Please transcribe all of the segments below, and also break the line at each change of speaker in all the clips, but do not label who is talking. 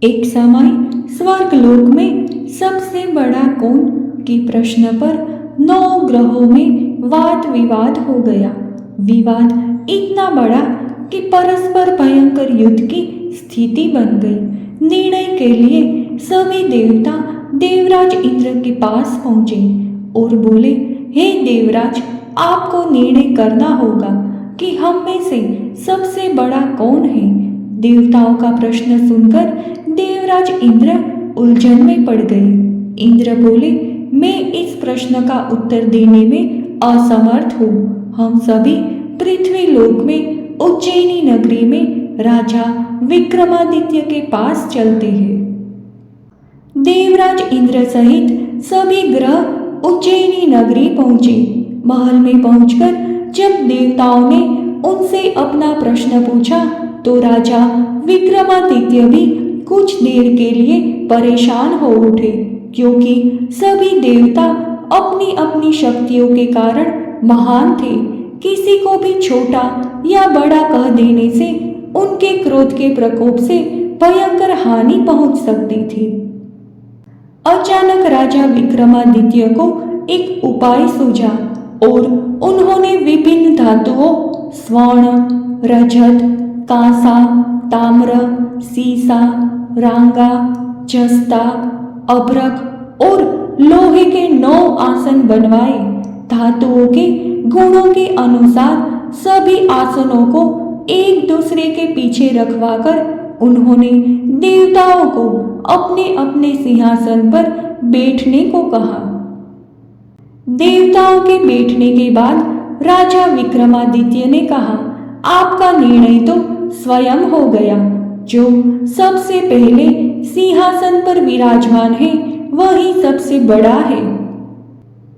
एक समय स्वर्गलोक में सबसे बड़ा कौन के प्रश्न पर 9 ग्रहों में वाद विवाद हो गया। विवाद इतना बड़ा कि परस्पर भयंकर युद्ध की स्थिति बन गई। निर्णय के लिए सभी देवता देवराज इंद्र के पास पहुंचे और बोले, हे देवराज, आपको निर्णय करना होगा कि हम में से सबसे बड़ा कौन है। देवताओं का प्रश्न सुनकर देवराज इंद्र उलझन में पड़ गए। इंद्र बोले, मैं इस प्रश्न का उत्तर देने में असमर्थ हूँ। हम सभी पृथ्वी लोक में उज्जैनी नगरी में राजा विक्रमादित्य के पास चलते हैं। देवराज इंद्र सहित सभी ग्रह उज्जैनी नगरी पहुंचे। महल में पहुंचकर जब देवताओं ने उनसे अपना प्रश्न पूछा तो राजा विक्रमादित्य भी कुछ देर के लिए परेशान हो उठे, क्योंकि सभी देवता अपनी अपनी शक्तियों के कारण महान थे। किसी को भी छोटा या बड़ा कह देने से उनके क्रोध के प्रकोप से भयंकर हानि पहुंच सकती थी। अचानक राजा विक्रमादित्य को एक उपाय सूझा और उन्होंने विभिन्न धातुओं स्वर्ण, रजत, कांसा, ताम्र, सीसा, रांगा, जस्ता, अभ्रक और लोहे के 9 आसन बनवाए। धातुओं के गुणों के अनुसार सभी आसनों को एक दूसरे के पीछे रखवाकर उन्होंने देवताओं को अपने अपने सिंहासन पर बैठने को कहा। देवताओं के बैठने के बाद राजा विक्रमादित्य ने कहा, आपका निर्णय तो स्वयं हो गया। जो सबसे पहले सिंहासन पर विराजमान है वही सबसे बड़ा है।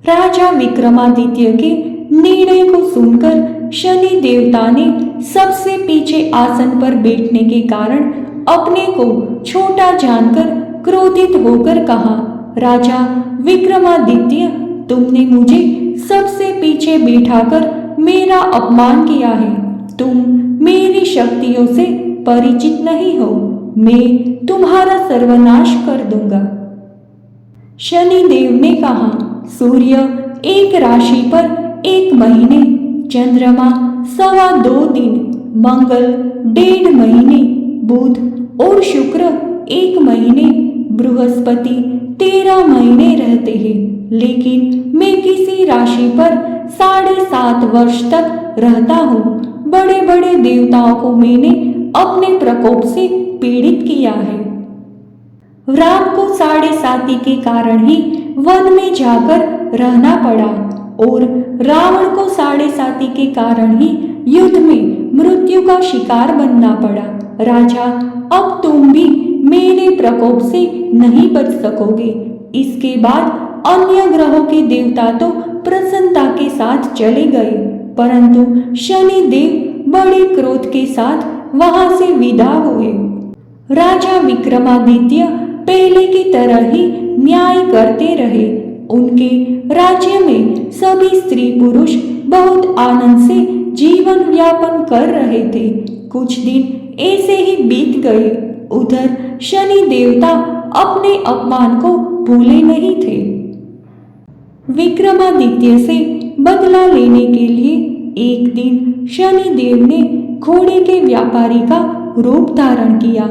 राजा विक्रमादित्य के निर्णय को सुनकर शनि देवता ने सबसे पीछे आसन पर बैठने के कारण अपने को छोटा जानकर क्रोधित होकर कहा, राजा विक्रमादित्य, तुमने मुझे सबसे पीछे बैठाकर मेरा अपमान किया है। तुम मेरी शक्तियों से परिचित नहीं हो। मैं तुम्हारा सर्वनाश कर दूंगा। शनि देव ने कहा, सूर्य एक राशि पर 1 महीने, चंद्रमा 2.25 दिन, मंगल 1.5 महीने, बुध और शुक्र 1 महीने, बृहस्पति 13 महीने रहते हैं, लेकिन मैं किसी राशि पर 7.5 वर्ष तक रहता हूँ। बड़े बड़े देवताओं को मैंने अपने प्रकोप से पीड़ित किया है। राम को 7.5 के कारण ही वन में जाकर रहना पड़ा और रावण को 7.5 के कारण ही युद्ध में मृत्यु का शिकार बनना पड़ा। राजा, अब तुम भी मेरे प्रकोप से नहीं बच सकोगे। इसके बाद अन्य ग्रहों के देवता तो प्रसन्नता के साथ चले गए, परंतु शनि देव बड़े क्रोध के साथ वहां से विदा हुए। राजा विक्रमादित्य पहले की तरह ही न्याय करते रहे। उनके राज्य में सभी स्त्री पुरुष बहुत आनंद से जीवन यापन कर रहे थे। कुछ दिन ऐसे ही बीत गए। उधर शनि देवता अपने अपमान को भूले नहीं थे। विक्रमादित्य से बदला लेने के लिए एक दिन शनि देव ने घोड़े के व्यापारी का रूप धारण किया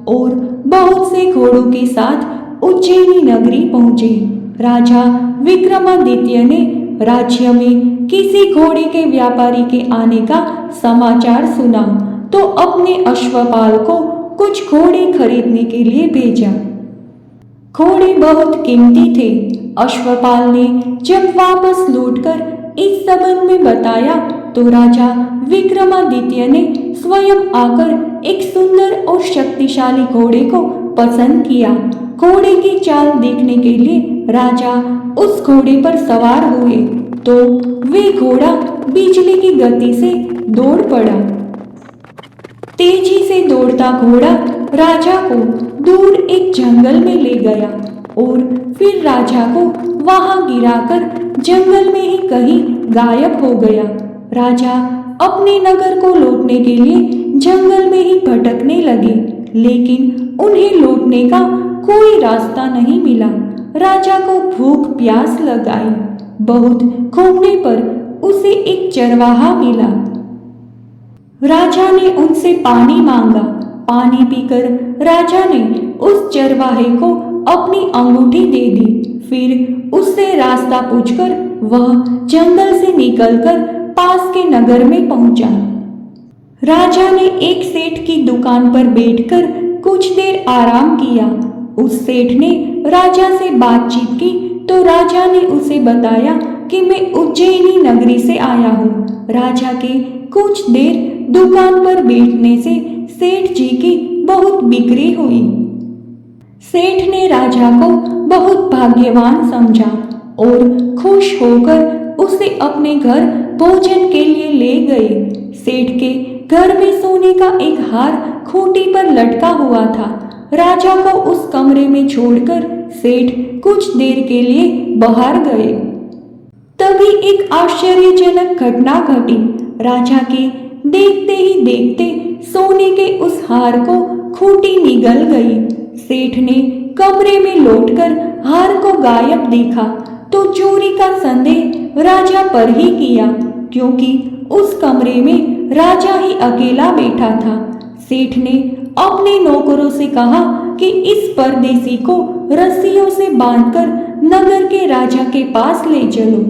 और बहुत से घोड़ों के साथ उज्जैनी नगरी पहुंचे। राजा विक्रमादित्य ने राज्य में किसी घोड़े के व्यापारी के आने का समाचार सुना तो अपने अश्वपाल को कुछ घोड़े खरीदने के लिए भेजा। घोड़े बहुत कीमती थे। अश्वपाल ने जब वापस लौटकर इस संबंध में बताया तो राजा विक्रमादित्य ने स्वयं आकर एक सुंदर और शक्तिशाली घोड़े को पसंद किया। घोड़े की चाल देखने के लिए राजा उस घोड़े पर सवार हुए तो वे घोड़ा बिजली की गति से दौड़ पड़ा। तेजी से दौड़ता घोड़ा राजा को दूर एक जंगल में ले गया और फिर राजा को वहां गिराकर जंगल में ही कहीं गायब हो गया। राजा अपने नगर को लौटने के लिए जंगल में ही भटकने लगे, लेकिन उन्हें लौटने का कोई रास्ता नहीं मिला। राजा को भूख प्यास लग आई। बहुत घूमने पर उसे एक चरवाहा मिला। राजा ने उनसे पानी मांगा। पानी पीकर राजा ने उस चरवाहे को अपनी अंगूठी दे दी। फिर उससे रास्ता पूछकर वह जंगल से निकलकर पास के नगर में पहुंचा। राजा ने एक सेठ की दुकान पर बैठकर कुछ देर आराम किया। उस सेठ ने राजा से बातचीत की तो राजा ने उसे बताया कि मैं उज्जैनी नगरी से आया हूँ। राजा के कुछ देर दुकान पर बैठने से सेठ जी की बहुत बिक्री हुई। सेठ ने राजा को बहुत भाग्यवान समझा और खुश होकर उसे अपने घर भोजन के लिए ले गए। सेठ के घर में सोने का एक हार खूंटी पर लटका हुआ था। राजा को उस कमरे में छोड़कर सेठ कुछ देर के लिए बाहर गए। तभी एक आश्चर्यजनक घटना घटी। राजा के देखते ही देखते सोने के उस हार को खूंटी निगल गई। सेठ ने कमरे में लौटकर हार को गायब देखा तो चोरी का संदेह राजा पर ही किया, क्योंकि उस कमरे में राजा ही अकेला बैठा था। सेठ ने अपने नौकरों से कहा कि इस परदेसी को रस्सियों से बांधकर नगर के राजा के पास ले चलो।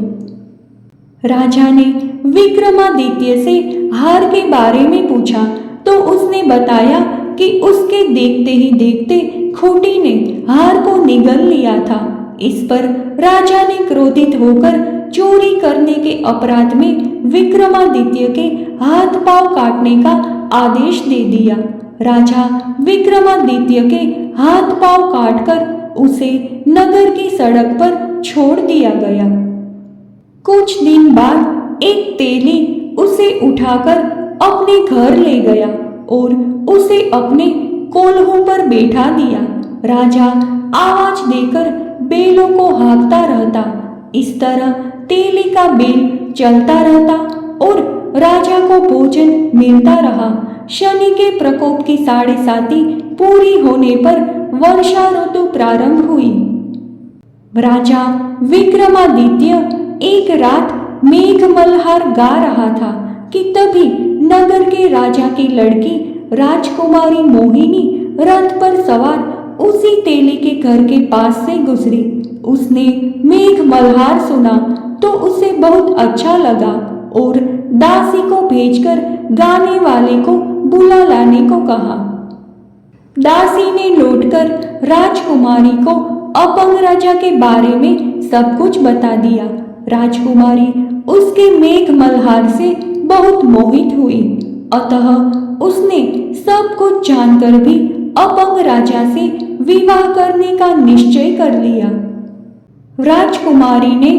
राजा ने विक्रमादित्य से हार के बारे में पूछा तो उसने बताया कि उसके देखते ही देखते खूंटी ने हार को निगल लिया था। इस पर राजा ने क्रोधित होकर चोरी करने के अपराध में विक्रमादित्य के हाथ पांव काटने का आदेश दे दिया। राजा विक्रमादित्य के हाथ पांव काटकर उसे नगर की सड़क पर छोड़ दिया गया। कुछ दिन बाद एक तेली उसे उठाकर अपने घर ले गया और उसे अपने कोल्हू पर बैठा दिया। राजा आवाज देकर बैलों को हाँकता रहता। इस तरह तेली का बैल चलता रहता और राजा को भोजन मिलता रहा। शनि के प्रकोप की 7.5 पूरी होने पर वर्षा ऋतु प्रारंभ हुई। राजा विक्रमादित्य एक रात मेघ मल्हार गा रहा था कि तभी नगर के राजा की लड़की राजकुमारी मोहिनी रथ पर सवार उसी तेली के घर के पास से गुजरी। उसने मेघ मल्हार सुना तो उसे बहुत अच्छा लगा और दासी को भेजकर गाने वाले को बुला लाने को कहा। दासी ने लौटकर राजकुमारी को अपंग राजा के बारे में सब कुछ बता दिया। राजकुमारी उसके मेघ मल्हार से बहुत मोहित हुई, अतः उसने सब कुछ जानकर भी अपंग राजा से विवाह करने का निश्चय कर लिया। राजकुमारी ने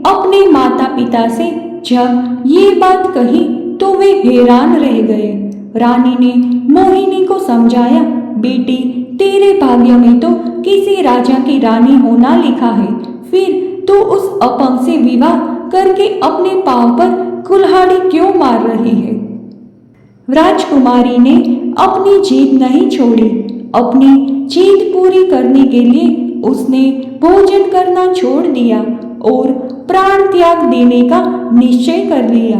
अपने माता पिता से जब ये बात कही तो वे हैरान रह गए। रानी ने मोहिनी को समझाया, बेटी तेरे भाग्य में तो किसी राजा की रानी होना लिखा है, फिर तू उस अपंग से विवाह करके अपने पांव पर कुल्हाड़ी क्यों मार रही है। राजकुमारी ने अपनी जीत नहीं छोड़ी। अपनी जीत पूरी करने के लिए उसने भोजन करना छोड़ दिया और प्राण त्याग देने का निश्चय कर लिया।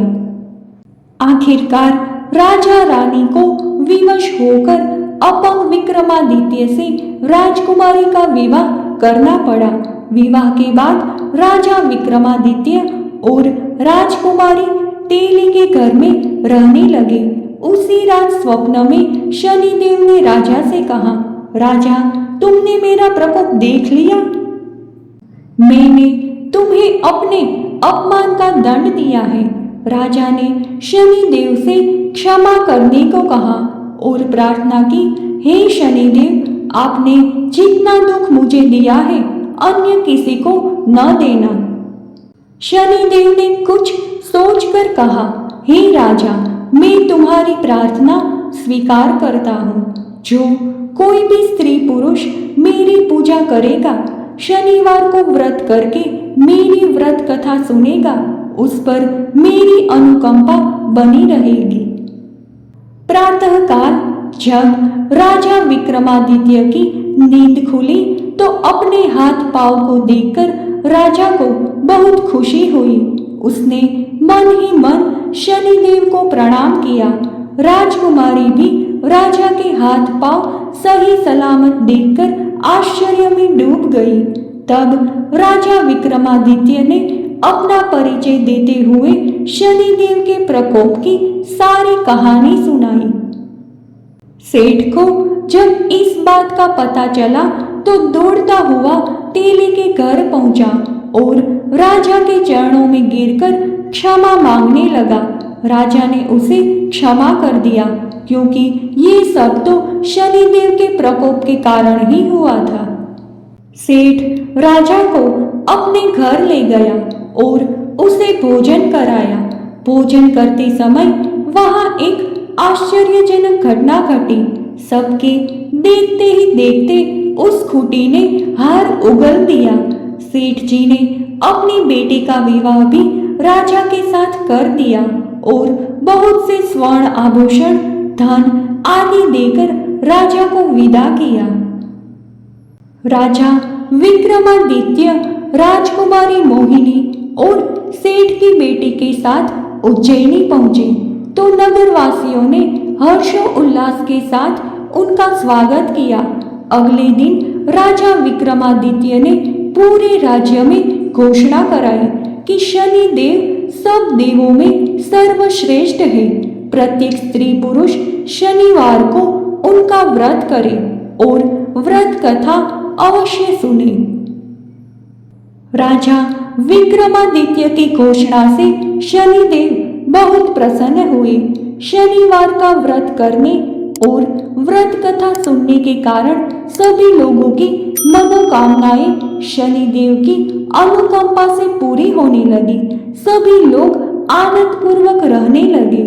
आखिरकार राजा रानी को विवश होकर अपंग विक्रमादित्य से राजकुमारी का विवाह करना पड़ा। विवाह के बाद राजा विक्रमादित्य और राजकुमारी तेली के घर में रहने लगे। उसी रात स्वप्न में शनिदेव ने राजा से कहा, राजा तुमने मेरा प्रकोप देख लिया। मैंने तुम्हें अपने अपमान का दंड दिया है। राजा ने शनिदेव से क्षमा करने को कहा और प्रार्थना की, हे शनिदेव आपने जितना दुख मुझे दिया है अन्य किसी को न देना। शनिदेव ने कुछ सोचकर कहा, हे राजा मैं तुम्हारी प्रार्थना स्वीकार करता हूँ। जो कोई भी स्त्री पुरुष मेरी पूजा करेगा, शनिवार को व्रत करके मेरी व्रत कथा सुनेगा, उस पर मेरी अनुकंपा बनी रहेगी। प्रातःकाल जब राजा विक्रमादित्य की नींद खुली तो अपने हाथ पांव को देखकर राजा को बहुत खुशी हुई। उसने मन ही मन शनिदेव को प्रणाम किया। राजकुमारी भी राजा के हाथ पांव सही सलामत देखकर आश्चर्य में डूब गई। तब राजा विक्रमादित्य ने अपना परिचय देते हुए शनिदेव के प्रकोप की सारी कहानी सुनाई। सेठ को जब इस बात का पता चला तो दौड़ता हुआ तेली के घर पहुंचा और राजा के चरणों में गिरकर क्षमा मांगने लगा। राजा ने उसे क्षमा कर दिया क्योंकि ये सब तो शनिदेव के प्रकोप के कारण ही हुआ था। सेठ राजा को अपने घर ले गया और उसे भोजन कराया। भोजन करते समय वहां एक आश्चर्यजनक घटना घटी। सबके देखते ही देखते उस खूंटी ने हार उगल दिया। सेठ जी ने अपनी बेटी का विवाह भी राजा के साथ कर दिया और बहुत से स्वर्ण आभूषण, धन आदि देकर राजा को विदा किया। राजा विक्रमादित्य राजकुमारी मोहिनी और सेठ की बेटी के साथ उज्जैनी पहुंचे तो नगरवासियों ने हर्षोल्लास के साथ उनका स्वागत किया। अगले दिन राजा विक्रमादित्य ने पूरे राज्य में घोषणा कराई कि शनि देव सब देवों में सर्वश्रेष्ठ है। प्रत्येक स्त्री पुरुष शनिवार को उनका व्रत करे और व्रत कथा अवश्य सुने। राजा विक्रमादित्य की घोषणा से शनिदेव बहुत प्रसन्न हुए। शनिवार का व्रत करने और व्रत कथा सुनने के कारण सभी लोगों की मनोकामनाएं शनिदेव की अनुकंपा से पूरी होने लगी। सभी लोग आनंद पूर्वक रहने लगे।